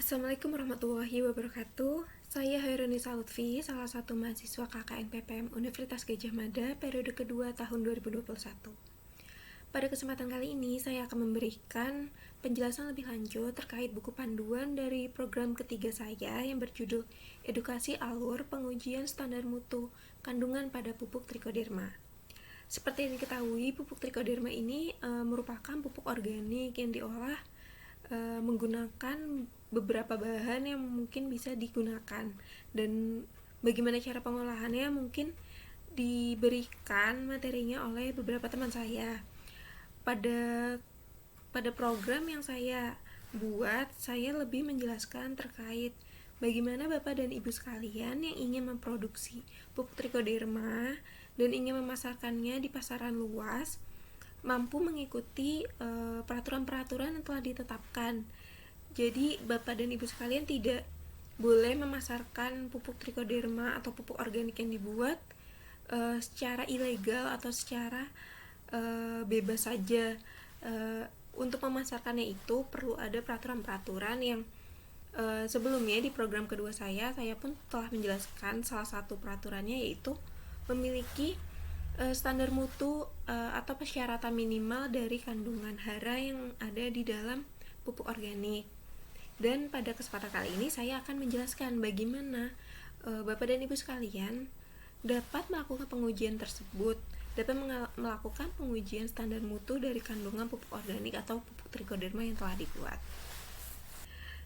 Assalamualaikum warahmatullahi wabarakatuh. Saya Hairunisa Lutfi, salah satu mahasiswa KKN PPM Universitas Gadjah Mada periode kedua tahun 2021. Pada kesempatan kali ini, saya akan memberikan penjelasan lebih lanjut terkait buku panduan dari program ketiga saya yang berjudul Edukasi Alur Pengujian Standar Mutu Kandungan pada Pupuk Trichoderma. Seperti yang diketahui, pupuk trichoderma ini merupakan pupuk organik yang diolah menggunakan beberapa bahan yang mungkin bisa digunakan, dan bagaimana cara pengolahannya mungkin diberikan materinya oleh beberapa teman saya. Pada program yang saya buat, saya lebih menjelaskan terkait bagaimana Bapak dan Ibu sekalian yang ingin memproduksi pupuk trichoderma dan ingin memasarkannya di pasaran luas mampu mengikuti peraturan-peraturan yang telah ditetapkan. Jadi Bapak dan Ibu sekalian tidak boleh memasarkan pupuk trichoderma atau pupuk organik yang dibuat secara ilegal atau secara bebas saja. Untuk memasarkannya itu perlu ada peraturan-peraturan yang sebelumnya di program kedua saya pun telah menjelaskan. Salah satu peraturannya yaitu memiliki standar mutu atau persyaratan minimal dari kandungan hara yang ada di dalam pupuk organik. Dan pada kesempatan kali ini saya akan menjelaskan bagaimana Bapak dan Ibu sekalian dapat melakukan pengujian tersebut, dapat melakukan pengujian standar mutu dari kandungan pupuk organik atau pupuk trichoderma yang telah dibuat.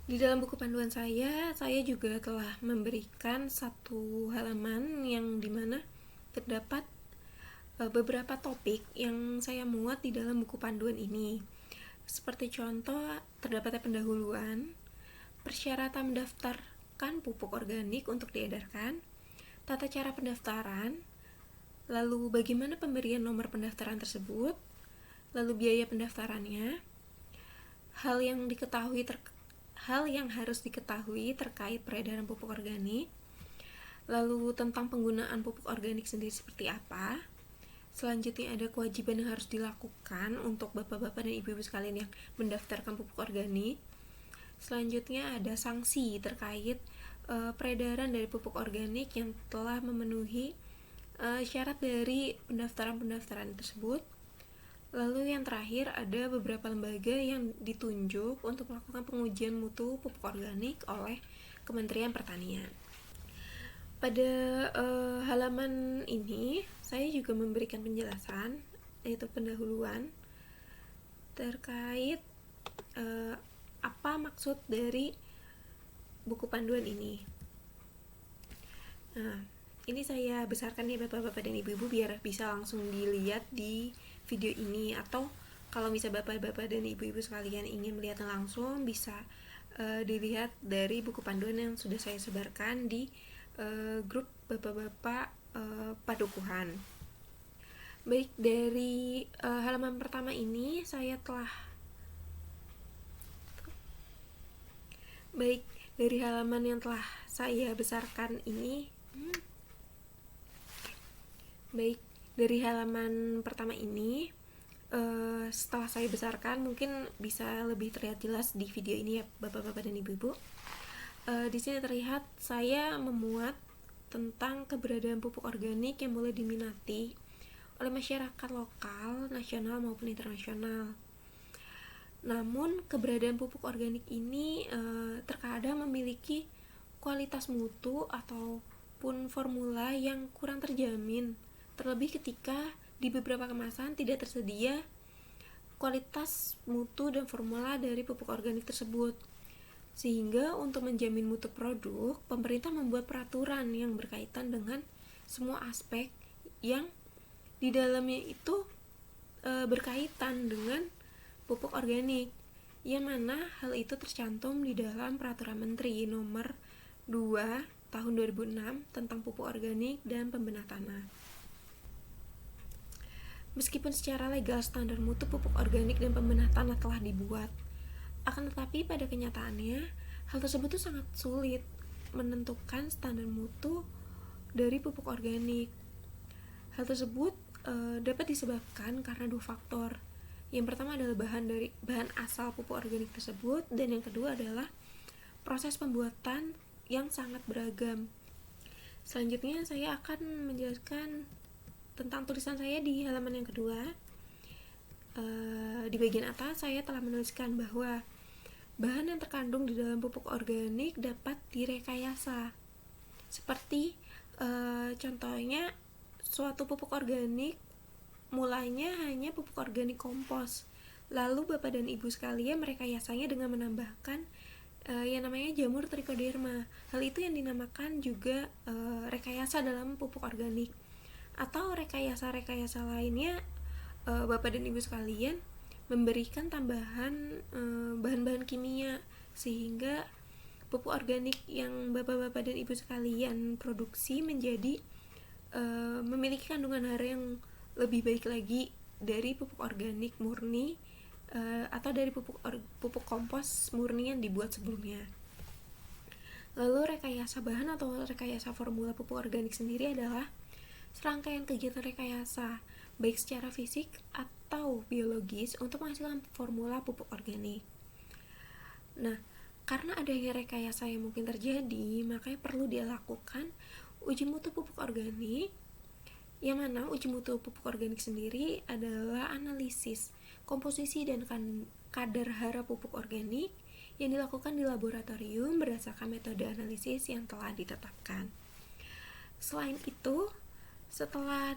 Di dalam buku panduan saya juga telah memberikan satu halaman yang dimana terdapat beberapa topik yang saya muat di dalam buku panduan ini. Seperti contoh, terdapat pendahuluan, persyaratan mendaftarkan pupuk organik untuk diedarkan, tata cara pendaftaran, lalu bagaimana pemberian nomor pendaftaran tersebut, lalu biaya pendaftarannya, hal yang harus diketahui terkait peredaran pupuk organik, lalu tentang penggunaan pupuk organik sendiri seperti apa. Selanjutnya ada kewajiban yang harus dilakukan untuk bapak-bapak dan ibu-ibu sekalian yang mendaftarkan pupuk organik. Selanjutnya ada sanksi terkait peredaran dari pupuk organik yang telah memenuhi syarat dari pendaftaran tersebut. Lalu yang terakhir ada beberapa lembaga yang ditunjuk untuk melakukan pengujian mutu pupuk organik oleh Kementerian Pertanian. Pada halaman ini saya juga memberikan penjelasan, yaitu pendahuluan terkait apa maksud dari buku panduan ini. Nah, ini saya besarkan ya bapak-bapak dan ibu-ibu biar bisa langsung dilihat di video ini, atau kalau misalnya bapak-bapak dan ibu-ibu sekalian ingin melihat langsung bisa dilihat dari buku panduan yang sudah saya sebarkan di grup bapak-bapak padukuhan. Baik, dari halaman pertama ini dari halaman yang telah saya besarkan ini, dari halaman pertama ini setelah saya besarkan mungkin bisa lebih terlihat jelas di video ini ya bapak-bapak dan ibu-ibu. Di sini terlihat saya memuat tentang keberadaan pupuk organik yang boleh diminati oleh masyarakat lokal, nasional maupun internasional. Namun keberadaan pupuk organik ini terkadang memiliki kualitas mutu ataupun formula yang kurang terjamin, terlebih ketika di beberapa kemasan tidak tersedia kualitas mutu dan formula dari pupuk organik tersebut. Sehingga untuk menjamin mutu produk, pemerintah membuat peraturan yang berkaitan dengan semua aspek yang di dalamnya itu berkaitan dengan pupuk organik, yang mana hal itu tercantum di dalam Peraturan Menteri Nomor 2 Tahun 2006 tentang pupuk organik dan pembenah tanah. Meskipun secara legal standar mutu pupuk organik dan pembenah tanah telah dibuat, akan tetapi pada kenyataannya hal tersebut tuh sangat sulit menentukan standar mutu dari pupuk organik. Hal tersebut dapat disebabkan karena dua faktor. Yang pertama adalah bahan asal pupuk organik tersebut, dan yang kedua adalah proses pembuatan yang sangat beragam. Selanjutnya saya akan menjelaskan tentang tulisan saya di halaman yang kedua. Di bagian atas saya telah menuliskan bahwa bahan yang terkandung di dalam pupuk organik dapat direkayasa. Seperti contohnya suatu pupuk organik mulanya hanya pupuk organik kompos. Lalu Bapak dan Ibu sekalian merekayasanya dengan menambahkan yang namanya jamur trichoderma. Hal itu yang dinamakan juga rekayasa dalam pupuk organik. Atau rekayasa-rekayasa lainnya, Bapak dan Ibu sekalian memberikan tambahan bahan-bahan kimia sehingga pupuk organik yang Bapak-bapak dan Ibu sekalian produksi menjadi memiliki kandungan hara yang lebih baik lagi dari pupuk organik murni atau dari pupuk kompos murni yang dibuat sebelumnya. Lalu rekayasa bahan atau rekayasa formula pupuk organik sendiri adalah serangkaian kegiatan rekayasa baik secara fisik atau biologis untuk menghasilkan formula pupuk organik. Nah, karena adanya rekayasa yang mungkin terjadi, makanya perlu dilakukan uji mutu pupuk organik, yang mana uji mutu pupuk organik sendiri adalah analisis komposisi dan kadar hara pupuk organik yang dilakukan di laboratorium berdasarkan metode analisis yang telah ditetapkan. Selain itu, setelah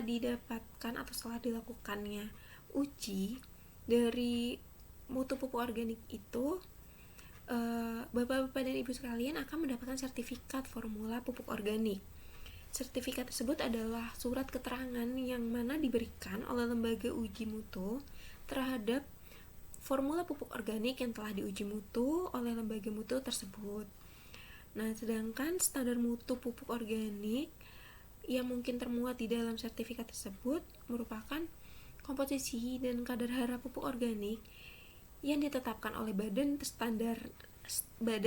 didapatkan atau setelah dilakukannya uji dari mutu pupuk organik itu, Bapak-bapak dan Ibu sekalian akan mendapatkan sertifikat formula pupuk organik. Sertifikat tersebut adalah surat keterangan yang mana diberikan oleh lembaga uji mutu terhadap formula pupuk organik yang telah diuji mutu oleh lembaga mutu tersebut. Nah, sedangkan standar mutu pupuk organik yang mungkin termuat di dalam sertifikat tersebut merupakan komposisi dan kadar hara pupuk organik yang ditetapkan oleh Badan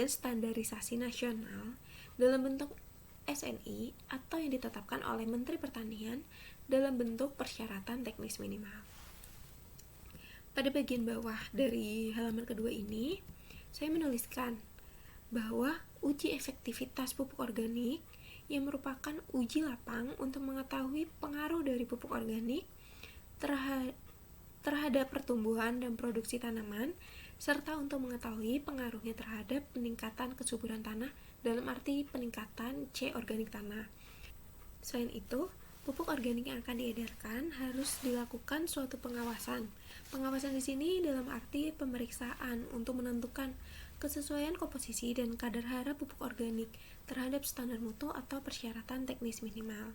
Standarisasi Nasional dalam bentuk SNI atau yang ditetapkan oleh Menteri Pertanian dalam bentuk persyaratan teknis minimal. Pada bagian bawah dari halaman kedua ini, saya menuliskan bahwa uji efektivitas pupuk organik yang merupakan uji lapang untuk mengetahui pengaruh dari pupuk organik terhadap pertumbuhan dan produksi tanaman, serta untuk mengetahui pengaruhnya terhadap peningkatan kesuburan tanah dalam arti peningkatan C organik tanah. Selain itu, pupuk organik yang akan diedarkan harus dilakukan suatu pengawasan. Pengawasan di sini dalam arti pemeriksaan untuk menentukan kesesuaian komposisi dan kadar hara pupuk organik terhadap standar mutu atau persyaratan teknis minimal.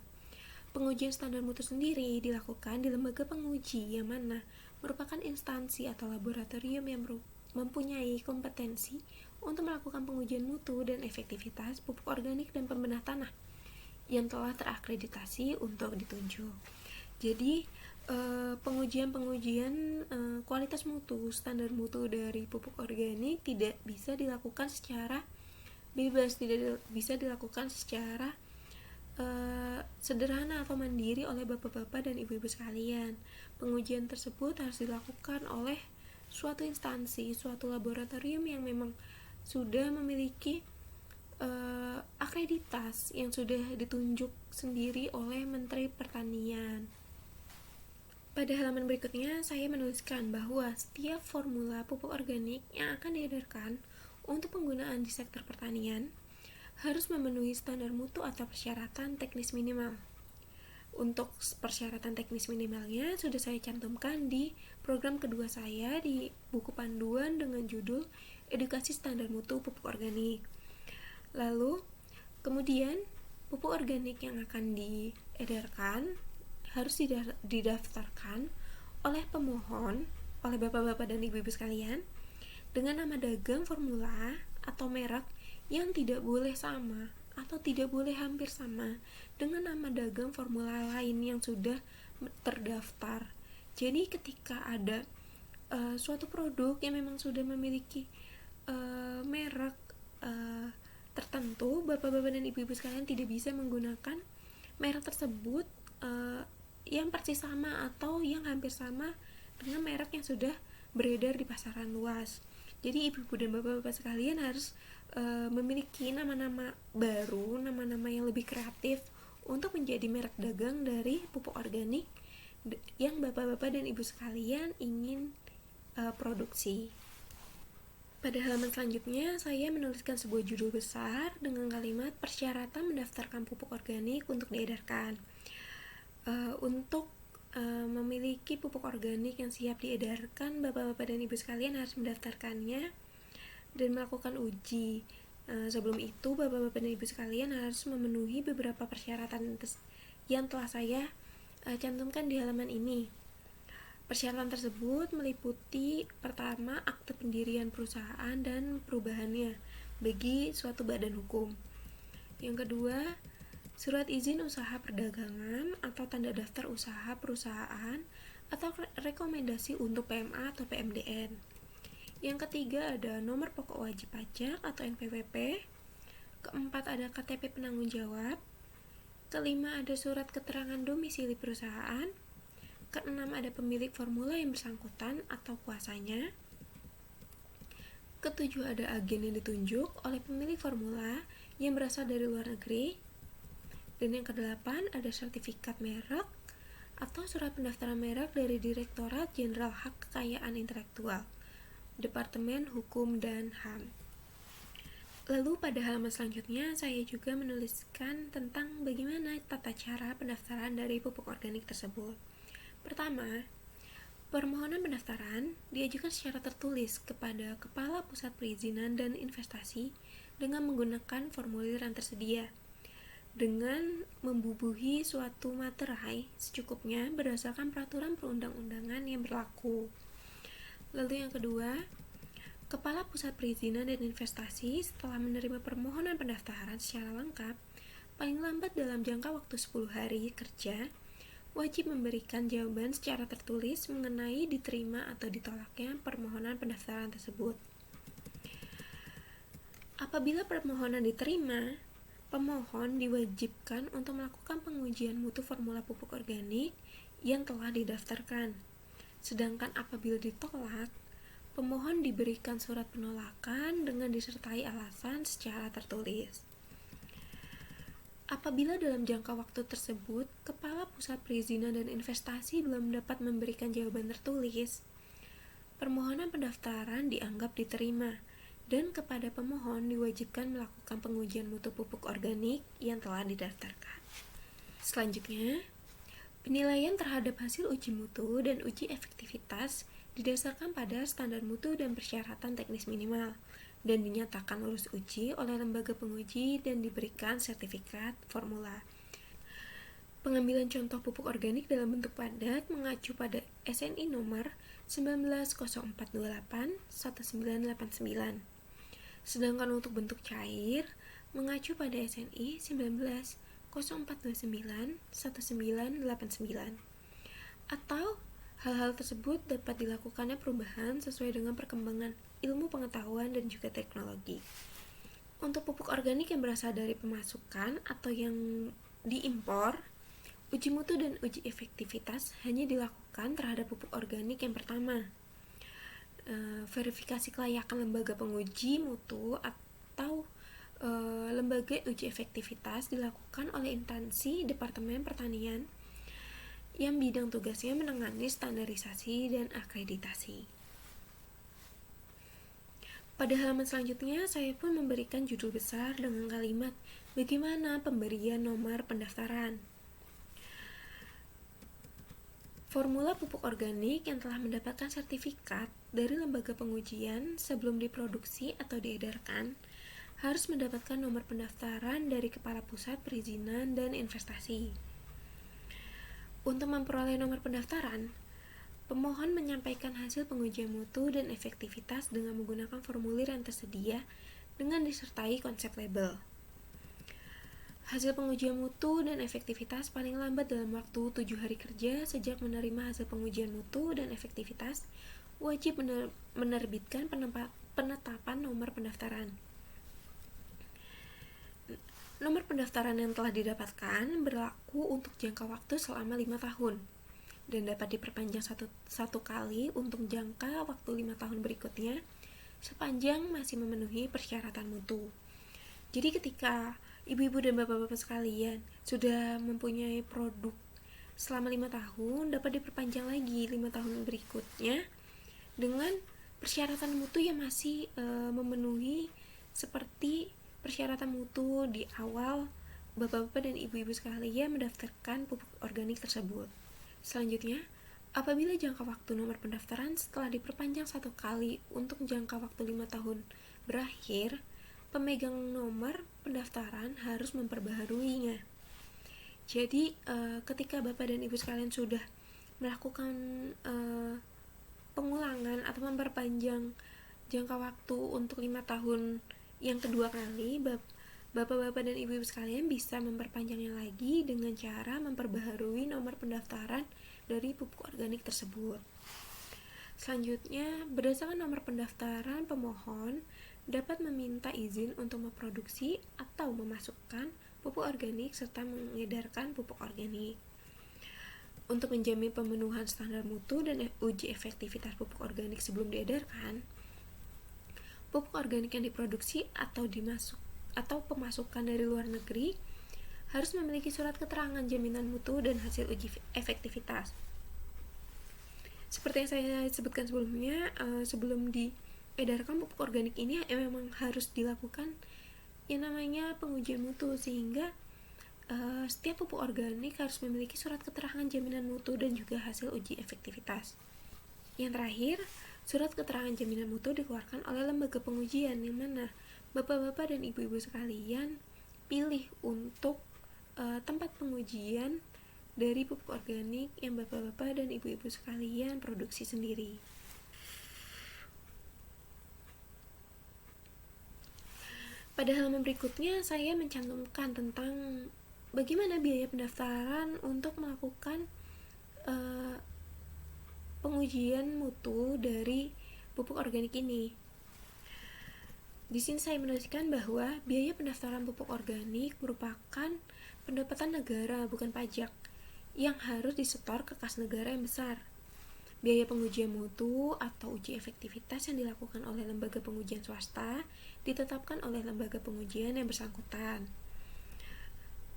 Pengujian standar mutu sendiri dilakukan di lembaga penguji yang mana merupakan instansi atau laboratorium yang mempunyai kompetensi untuk melakukan pengujian mutu dan efektivitas pupuk organik dan pembenah tanah yang telah terakreditasi untuk ditunjuk. Jadi, pengujian kualitas mutu, standar mutu dari pupuk organik tidak bisa dilakukan secara bebas, tidak bisa dilakukan secara sederhana atau mandiri oleh bapak-bapak dan ibu-ibu sekalian. Pengujian tersebut harus dilakukan oleh suatu instansi, suatu laboratorium yang memang sudah memiliki akreditas yang sudah ditunjuk sendiri oleh Menteri Pertanian. Pada halaman berikutnya, saya menuliskan bahwa setiap formula pupuk organik yang akan diedarkan untuk penggunaan di sektor pertanian harus memenuhi standar mutu atau persyaratan teknis minimal. Untuk persyaratan teknis minimalnya sudah saya cantumkan di program kedua saya di buku panduan dengan judul Edukasi Standar Mutu Pupuk Organik. Lalu, kemudian pupuk organik yang akan diedarkan harus didaftarkan oleh pemohon, oleh bapak-bapak dan ibu-ibu sekalian, dengan nama dagang formula atau merek yang tidak boleh sama atau tidak boleh hampir sama dengan nama dagang formula lain yang sudah terdaftar. Jadi ketika ada suatu produk yang memang sudah memiliki merek tertentu, bapak-bapak dan ibu-ibu sekalian tidak bisa menggunakan merek tersebut yang persis sama atau yang hampir sama dengan merek yang sudah beredar di pasaran luas. Jadi ibu-ibu dan bapak-bapak sekalian harus memiliki nama-nama baru, nama-nama yang lebih kreatif untuk menjadi merek dagang dari pupuk organik yang bapak-bapak dan ibu sekalian ingin produksi. Pada halaman selanjutnya, saya menuliskan sebuah judul besar dengan kalimat persyaratan mendaftarkan pupuk organik untuk diedarkan. Untuk memiliki pupuk organik yang siap diedarkan, bapak-bapak dan ibu sekalian harus mendaftarkannya dan melakukan uji. Sebelum itu, bapak-bapak dan ibu sekalian harus memenuhi beberapa persyaratan yang telah saya cantumkan di halaman ini. Persyaratan tersebut meliputi pertama, akte pendirian perusahaan dan perubahannya bagi suatu badan hukum. Yang kedua, surat izin usaha perdagangan atau tanda daftar usaha perusahaan atau rekomendasi untuk PMA atau PMDN. Yang ketiga ada nomor pokok wajib pajak atau NPWP. Keempat ada KTP penanggung jawab. Kelima ada surat keterangan domisili perusahaan. Keenam ada pemilik formula yang bersangkutan atau kuasanya. Ketujuh ada agen yang ditunjuk oleh pemilik formula yang berasal dari luar negeri. Dan yang kedelapan ada sertifikat merek atau surat pendaftaran merek dari Direktorat Jenderal Hak Kekayaan Intelektual, Departemen Hukum dan HAM. Lalu pada halaman selanjutnya saya juga menuliskan tentang bagaimana tata cara pendaftaran dari pupuk organik tersebut. Pertama, permohonan pendaftaran diajukan secara tertulis kepada Kepala Pusat Perizinan dan Investasi dengan menggunakan formulir yang tersedia, dengan membubuhi suatu materai secukupnya berdasarkan peraturan perundang-undangan yang berlaku. Lalu yang kedua, Kepala Pusat Perizinan dan Investasi setelah menerima permohonan pendaftaran secara lengkap, paling lambat dalam jangka waktu 10 hari kerja, wajib memberikan jawaban secara tertulis mengenai diterima atau ditolaknya permohonan pendaftaran tersebut. Apabila permohonan diterima, pemohon diwajibkan untuk melakukan pengujian mutu formula pupuk organik yang telah didaftarkan. Sedangkan apabila ditolak, pemohon diberikan surat penolakan dengan disertai alasan secara tertulis. Apabila dalam jangka waktu tersebut, Kepala Pusat Perizinan dan Investasi belum dapat memberikan jawaban tertulis, permohonan pendaftaran dianggap diterima, dan kepada pemohon diwajibkan melakukan pengujian mutu pupuk organik yang telah didaftarkan. Selanjutnya, penilaian terhadap hasil uji mutu dan uji efektivitas didasarkan pada standar mutu dan persyaratan teknis minimal, dan dinyatakan lulus uji oleh lembaga penguji dan diberikan sertifikat formula. Pengambilan contoh pupuk organik dalam bentuk padat mengacu pada SNI nomor 190428-1989. Sedangkan untuk bentuk cair mengacu pada SNI 190429-1989. Atau hal-hal tersebut dapat dilakukannya perubahan sesuai dengan perkembangan ilmu pengetahuan dan juga teknologi. Untuk pupuk organik yang berasal dari pemasukan atau yang diimpor, uji mutu dan uji efektivitas hanya dilakukan terhadap pupuk organik yang pertama. Verifikasi kelayakan lembaga penguji mutu atau lembaga uji efektivitas dilakukan oleh instansi Departemen Pertanian yang bidang tugasnya menangani standarisasi dan akreditasi. Pada halaman selanjutnya, saya pun memberikan judul besar dengan kalimat bagaimana pemberian nomor pendaftaran. Formula pupuk organik yang telah mendapatkan sertifikat dari lembaga pengujian sebelum diproduksi atau diedarkan harus mendapatkan nomor pendaftaran dari Kepala Pusat Perizinan dan Investasi. Untuk memperoleh nomor pendaftaran, pemohon menyampaikan hasil pengujian mutu dan efektivitas dengan menggunakan formulir yang tersedia dengan disertai konsep label. Hasil pengujian mutu dan efektivitas paling lambat dalam waktu 7 hari kerja sejak menerima hasil pengujian mutu dan efektivitas wajib menerbitkan penetapan nomor pendaftaran. Nomor pendaftaran yang telah didapatkan berlaku untuk jangka waktu selama 5 tahun dan dapat diperpanjang satu kali untuk jangka waktu 5 tahun berikutnya sepanjang masih memenuhi persyaratan mutu. Jadi ketika ibu-ibu dan bapak-bapak sekalian sudah mempunyai produk selama 5 tahun, dapat diperpanjang lagi 5 tahun berikutnya dengan persyaratan mutu yang masih memenuhi seperti persyaratan mutu di awal bapak-bapak dan ibu-ibu sekalian mendaftarkan pupuk organik tersebut. Selanjutnya, apabila jangka waktu nomor pendaftaran setelah diperpanjang 1 kali untuk jangka waktu 5 tahun berakhir, pemegang nomor pendaftaran harus memperbaharuinya. Jadi ketika bapak dan ibu sekalian sudah melakukan pengulangan atau memperpanjang jangka waktu untuk 5 tahun yang kedua kali, bapak-bapak dan ibu-ibu sekalian bisa memperpanjangnya lagi dengan cara memperbaharui nomor pendaftaran dari pupuk organik tersebut. Selanjutnya, berdasarkan nomor pendaftaran, pemohon dapat meminta izin untuk memproduksi atau memasukkan pupuk organik serta mengedarkan pupuk organik. Untuk menjamin pemenuhan standar mutu dan uji efektivitas pupuk organik sebelum diedarkan, pupuk organik yang diproduksi atau pemasukan dari luar negeri harus memiliki surat keterangan jaminan mutu dan hasil uji efektivitas. Seperti yang saya sebutkan sebelumnya, sebelum diedarkan pupuk organik ini memang harus dilakukan yang namanya pengujian mutu, sehingga setiap pupuk organik harus memiliki surat keterangan jaminan mutu dan juga hasil uji efektivitas. Yang terakhir, surat keterangan jaminan mutu dikeluarkan oleh lembaga pengujian, yang mana bapak-bapak dan ibu-ibu sekalian pilih untuk tempat pengujian dari pupuk organik yang bapak-bapak dan ibu-ibu sekalian produksi sendiri. Pada halaman berikutnya, saya mencantumkan tentang bagaimana biaya pendaftaran untuk melakukan pengujian mutu dari pupuk organik ini. Di sini saya menuliskan bahwa biaya pendaftaran pupuk organik merupakan pendapatan negara, bukan pajak, yang harus disetor ke kas negara yang besar. Biaya pengujian mutu atau uji efektivitas yang dilakukan oleh lembaga pengujian swasta ditetapkan oleh lembaga pengujian yang bersangkutan.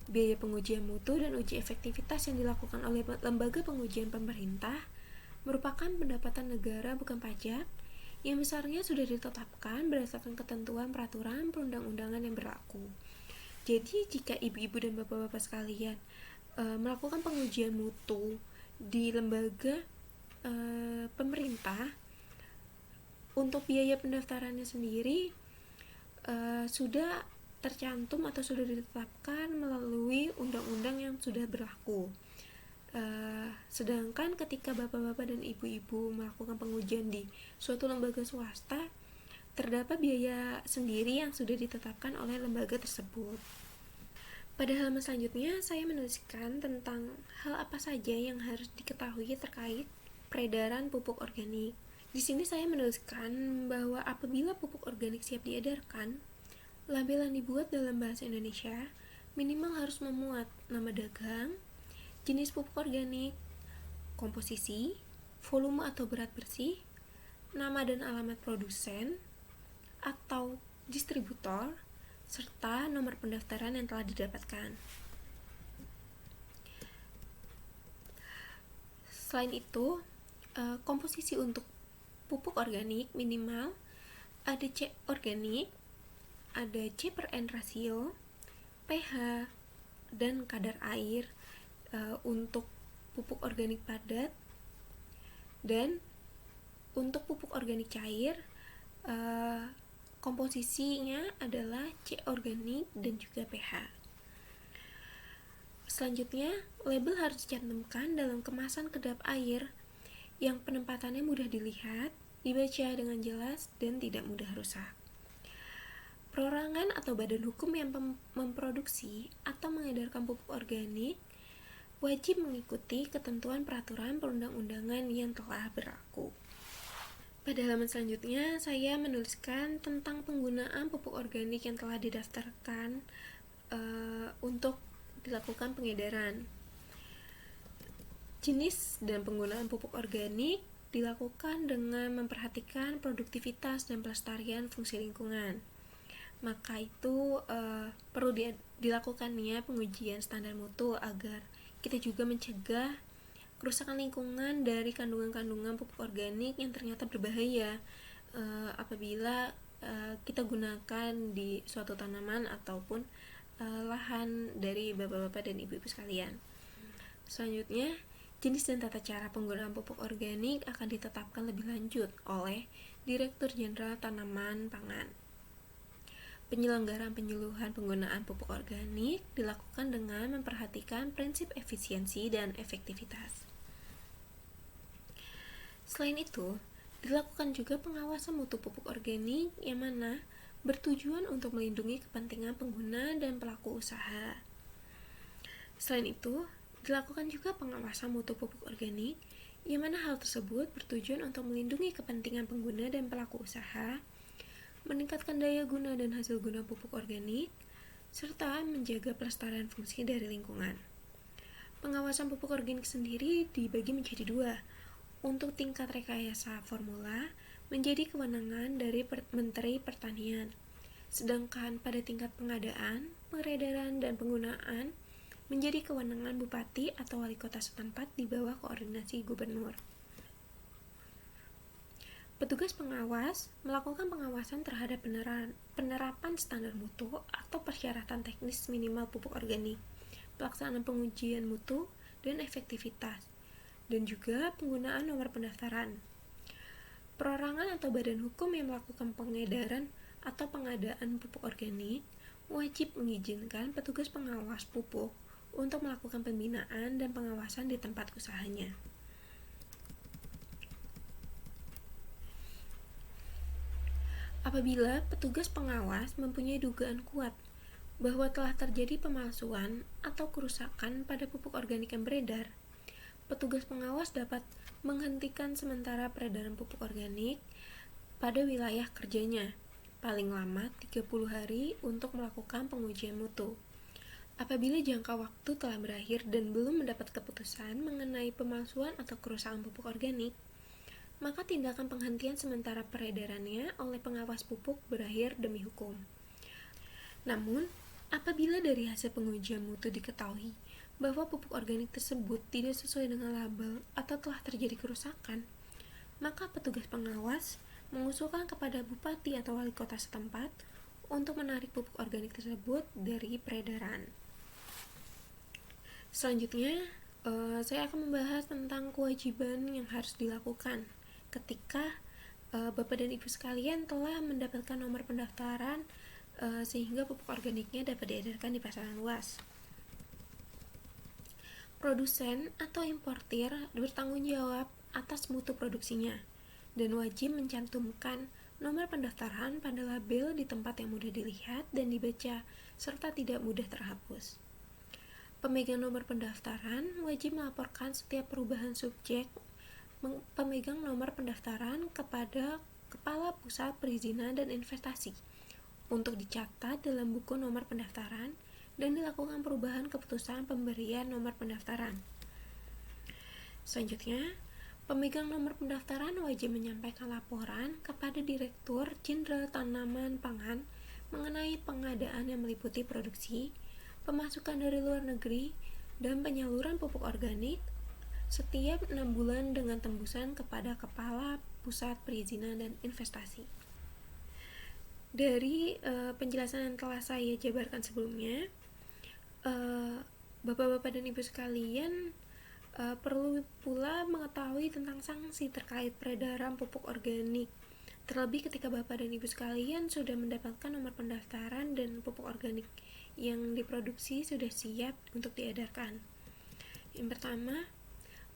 Biaya pengujian mutu dan uji efektivitas yang dilakukan oleh lembaga pengujian pemerintah merupakan pendapatan negara, bukan pajak, yang besarnya sudah ditetapkan berdasarkan ketentuan peraturan perundang-undangan yang berlaku. Jadi jika ibu-ibu dan bapak-bapak sekalian melakukan pengujian mutu di lembaga pemerintah, untuk biaya pendaftarannya sendiri sudah tercantum atau sudah ditetapkan melalui undang-undang yang sudah berlaku. Sedangkan ketika bapak-bapak dan ibu-ibu melakukan pengujian di suatu lembaga swasta, terdapat biaya sendiri yang sudah ditetapkan oleh lembaga tersebut. Pada halaman selanjutnya, saya menuliskan tentang hal apa saja yang harus diketahui terkait peredaran pupuk organik. Di sini saya menuliskan bahwa apabila pupuk organik siap diedarkan, label yang dibuat dalam bahasa Indonesia minimal harus memuat nama dagang, jenis pupuk organik, komposisi, volume atau berat bersih, nama dan alamat produsen atau distributor, serta nomor pendaftaran yang telah didapatkan. Selain itu, komposisi untuk pupuk organik minimal ada C organik, ada C/N rasio, pH, dan kadar air untuk pupuk organik padat, dan untuk pupuk organik cair komposisinya adalah C organik dan juga pH. Selanjutnya, label harus dicantumkan dalam kemasan kedap air yang penempatannya mudah dilihat, dibaca dengan jelas, dan tidak mudah rusak. Perorangan atau badan hukum yang memproduksi atau mengedarkan pupuk organik wajib mengikuti ketentuan peraturan perundang-undangan yang telah berlaku. Pada halaman selanjutnya, saya menuliskan tentang penggunaan pupuk organik yang telah didaftarkan untuk dilakukan pengedaran. Jenis dan penggunaan pupuk organik dilakukan dengan memperhatikan produktivitas dan pelestarian fungsi lingkungan. Maka itu perlu dilakukannya pengujian standar mutu agar kita juga mencegah kerusakan lingkungan dari kandungan-kandungan pupuk organik yang ternyata berbahaya apabila kita gunakan di suatu tanaman ataupun lahan dari bapak-bapak dan ibu-ibu sekalian. Selanjutnya, jenis dan tata cara penggunaan pupuk organik akan ditetapkan lebih lanjut oleh Direktur Jenderal Tanaman Pangan. Penyelenggaraan penyuluhan penggunaan pupuk organik dilakukan dengan memperhatikan prinsip efisiensi dan efektivitas. Selain itu, dilakukan juga pengawasan mutu pupuk organik yang mana bertujuan untuk melindungi kepentingan pengguna dan pelaku usaha. Selain itu, dilakukan juga pengawasan mutu pupuk organik yang mana hal tersebut bertujuan untuk melindungi kepentingan pengguna dan pelaku usaha, meningkatkan daya guna dan hasil guna pupuk organik, serta menjaga pelestarian fungsi dari lingkungan. Pengawasan pupuk organik sendiri dibagi menjadi dua. Untuk tingkat rekayasa formula menjadi kewenangan dari Menteri Pertanian, sedangkan pada tingkat pengadaan, peredaran, dan penggunaan menjadi kewenangan bupati atau wali kota setempat di bawah koordinasi gubernur. Petugas pengawas melakukan pengawasan terhadap penerapan standar mutu atau persyaratan teknis minimal pupuk organik, pelaksanaan pengujian mutu dan efektivitas, dan juga penggunaan nomor pendaftaran. Perorangan atau badan hukum yang melakukan pengedaran atau pengadaan pupuk organik wajib mengizinkan petugas pengawas pupuk untuk melakukan pembinaan dan pengawasan di tempat usahanya. Apabila petugas pengawas mempunyai dugaan kuat bahwa telah terjadi pemalsuan atau kerusakan pada pupuk organik yang beredar, petugas pengawas dapat menghentikan sementara peredaran pupuk organik pada wilayah kerjanya, paling lama 30 hari untuk melakukan pengujian mutu. Apabila jangka waktu telah berakhir dan belum mendapat keputusan mengenai pemalsuan atau kerusakan pupuk organik, maka tindakan penghentian sementara peredarannya oleh pengawas pupuk berakhir demi hukum. Namun, apabila dari hasil pengujian mutu diketahui bahwa pupuk organik tersebut tidak sesuai dengan label atau telah terjadi kerusakan, maka petugas pengawas mengusulkan kepada bupati atau wali kota setempat untuk menarik pupuk organik tersebut dari peredaran. Selanjutnya, saya akan membahas tentang kewajiban yang harus dilakukan ketika Bapak dan Ibu sekalian telah mendapatkan nomor pendaftaran sehingga pupuk organiknya dapat diedarkan di pasaran luas. Produsen atau importir bertanggung jawab atas mutu produksinya dan wajib mencantumkan nomor pendaftaran pada label di tempat yang mudah dilihat dan dibaca serta tidak mudah terhapus. Pemegang nomor pendaftaran wajib melaporkan setiap perubahan subjek pemegang nomor pendaftaran kepada Kepala Pusat Perizinan dan Investasi untuk dicatat dalam buku nomor pendaftaran dan dilakukan perubahan keputusan pemberian nomor pendaftaran. Selanjutnya, pemegang nomor pendaftaran wajib menyampaikan laporan kepada Direktur Jenderal Tanaman Pangan mengenai pengadaan yang meliputi produksi, pemasukan dari luar negeri, dan penyaluran pupuk organik setiap 6 bulan dengan tembusan kepada Kepala Pusat Perizinan dan Investasi. Dari penjelasan yang telah saya jabarkan sebelumnya, Bapak-bapak dan Ibu sekalian perlu pula mengetahui tentang sanksi terkait peredaran pupuk organik. Terlebih ketika Bapak dan Ibu sekalian sudah mendapatkan nomor pendaftaran dan pupuk organik yang diproduksi sudah siap untuk diedarkan. Yang pertama,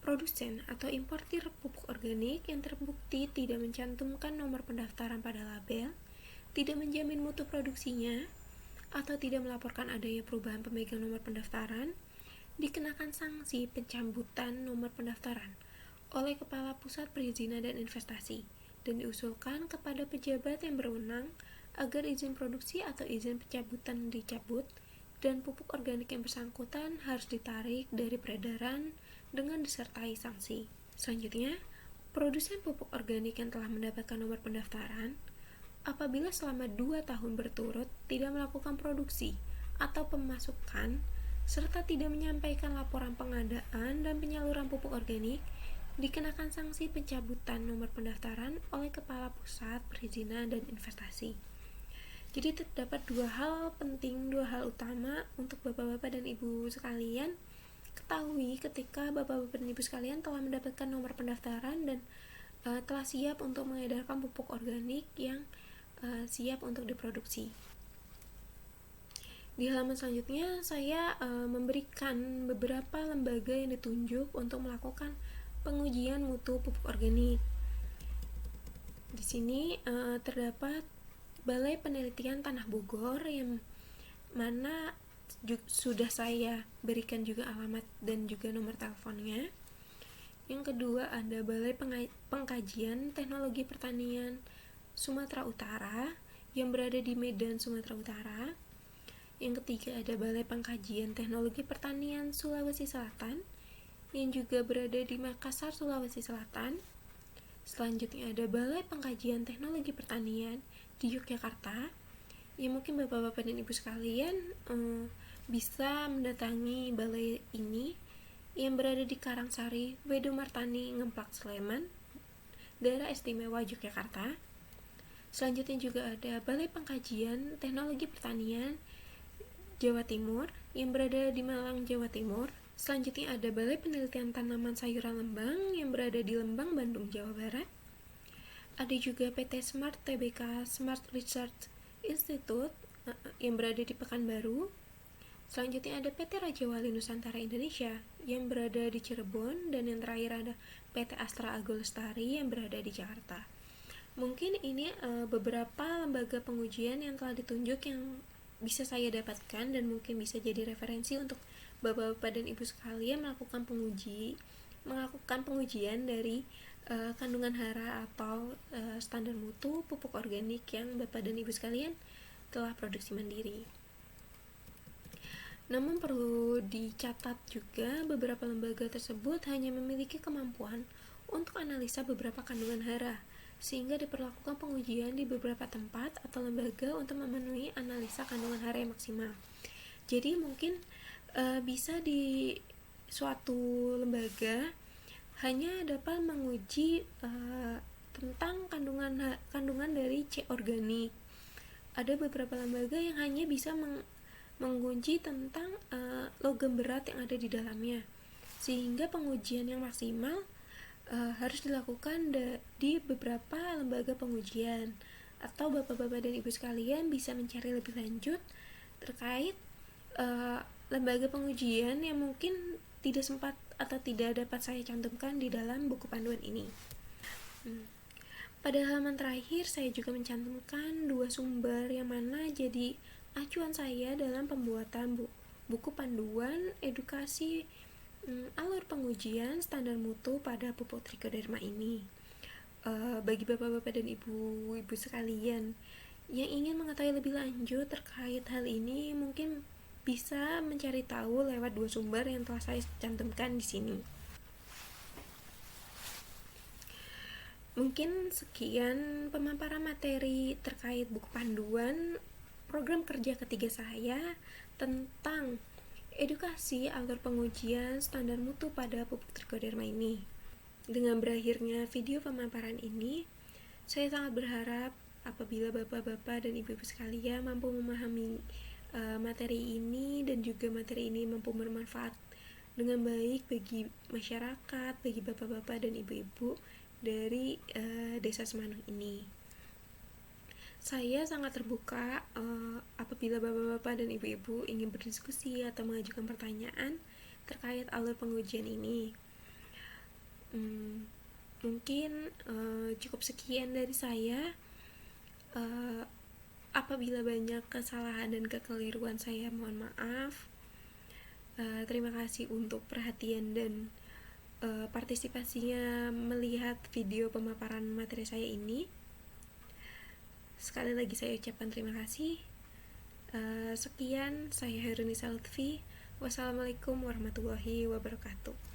produsen atau importir pupuk organik yang terbukti tidak mencantumkan nomor pendaftaran pada label, tidak menjamin mutu produksinya, atau tidak melaporkan adanya perubahan pemegang nomor pendaftaran, dikenakan sanksi pencabutan nomor pendaftaran oleh Kepala Pusat Perizinan dan Investasi dan diusulkan kepada pejabat yang berwenang agar izin produksi atau izin pencabutan dicabut dan pupuk organik yang bersangkutan harus ditarik dari peredaran dengan disertai sanksi. Selanjutnya, Produsen pupuk organik yang telah mendapatkan nomor pendaftaran, apabila selama 2 tahun berturut tidak melakukan produksi atau pemasukan, serta tidak menyampaikan laporan pengadaan dan penyaluran pupuk organik, dikenakan sanksi pencabutan nomor pendaftaran oleh Kepala Pusat Perizinan dan Investasi. Jadi terdapat dua hal penting, dua hal utama untuk bapak-bapak dan ibu sekalian ketahui ketika bapak-bapak dan ibu sekalian telah mendapatkan nomor pendaftaran dan telah siap untuk mengedarkan pupuk organik yang siap untuk diproduksi. Di halaman selanjutnya saya memberikan beberapa lembaga yang ditunjuk untuk melakukan pengujian mutu pupuk organik. Di sini terdapat Balai Penelitian Tanah Bogor yang mana sudah saya berikan juga alamat dan juga nomor teleponnya. Yang kedua ada Balai Pengkajian Teknologi Pertanian Sumatera Utara yang berada di Medan, Sumatera Utara. Yang ketiga ada Balai Pengkajian Teknologi Pertanian Sulawesi Selatan yang juga berada di Makassar, Sulawesi Selatan. Selanjutnya ada Balai Pengkajian Teknologi Pertanian di Yogyakarta, yang mungkin bapak-bapak dan ibu sekalian bisa mendatangi balai ini yang berada di Karangsari, Wedomartani, Ngemplak, Sleman, Daerah Istimewa Yogyakarta. Selanjutnya juga ada Balai Pengkajian Teknologi Pertanian Jawa Timur yang berada di Malang, Jawa Timur. Selanjutnya ada Balai Penelitian Tanaman Sayuran Lembang yang berada di Lembang, Bandung, Jawa Barat. Ada juga PT Smart Tbk Smart Research Institute yang berada di Pekanbaru. Selanjutnya ada PT Raja Wali Nusantara Indonesia yang berada di Cirebon, dan yang terakhir ada PT Astra Agrolestari yang berada di Jakarta. Mungkin ini beberapa lembaga pengujian yang telah ditunjuk yang bisa saya dapatkan dan mungkin bisa jadi referensi untuk bapak-bapak dan ibu sekalian melakukan pengujian dari kandungan hara atau standar mutu pupuk organik yang bapak dan ibu sekalian telah produksi mandiri. Namun perlu dicatat juga beberapa lembaga tersebut hanya memiliki kemampuan untuk analisa beberapa kandungan hara, sehingga diperlakukan pengujian di beberapa tempat atau lembaga untuk memenuhi analisa kandungan hara yang maksimal. Jadi mungkin bisa di suatu lembaga hanya dapat menguji tentang kandungan dari C organik. Ada beberapa lembaga yang hanya bisa menguji tentang logam berat yang ada di dalamnya, sehingga pengujian yang maksimal harus dilakukan di beberapa lembaga pengujian. Atau bapak-bapak dan ibu sekalian bisa mencari lebih lanjut terkait lembaga pengujian yang mungkin tidak sempat atau tidak dapat saya cantumkan di dalam buku panduan ini. Pada halaman terakhir saya juga mencantumkan dua sumber yang mana jadi acuan saya dalam pembuatan buku panduan edukasi alur pengujian standar mutu pada pupuk Trichoderma ini. Bagi bapak-bapak dan ibu-ibu sekalian yang ingin mengetahui lebih lanjut terkait hal ini, mungkin bisa mencari tahu lewat dua sumber yang telah saya cantumkan di sini. Mungkin sekian pemaparan materi terkait buku panduan program kerja ketiga saya tentang edukasi alur pengujian standar mutu pada pupuk Trichoderma ini. Dengan berakhirnya video pemaparan ini, saya sangat berharap apabila bapak-bapak dan ibu-ibu sekalian mampu memahami materi ini, dan juga materi ini mampu bermanfaat dengan baik bagi masyarakat, bagi bapak-bapak dan ibu-ibu dari Desa Semanung ini. Saya sangat terbuka apabila bapak-bapak dan ibu-ibu ingin berdiskusi atau mengajukan pertanyaan terkait alur pengujian ini. Mungkin cukup sekian dari saya. Apabila banyak kesalahan dan kekeliruan saya mohon maaf. Terima kasih untuk perhatian dan partisipasinya melihat video pemaparan materi saya ini. Sekali lagi saya ucapkan terima kasih. Sekian, saya Herunisa Lutfi. Wassalamualaikum warahmatullahi wabarakatuh.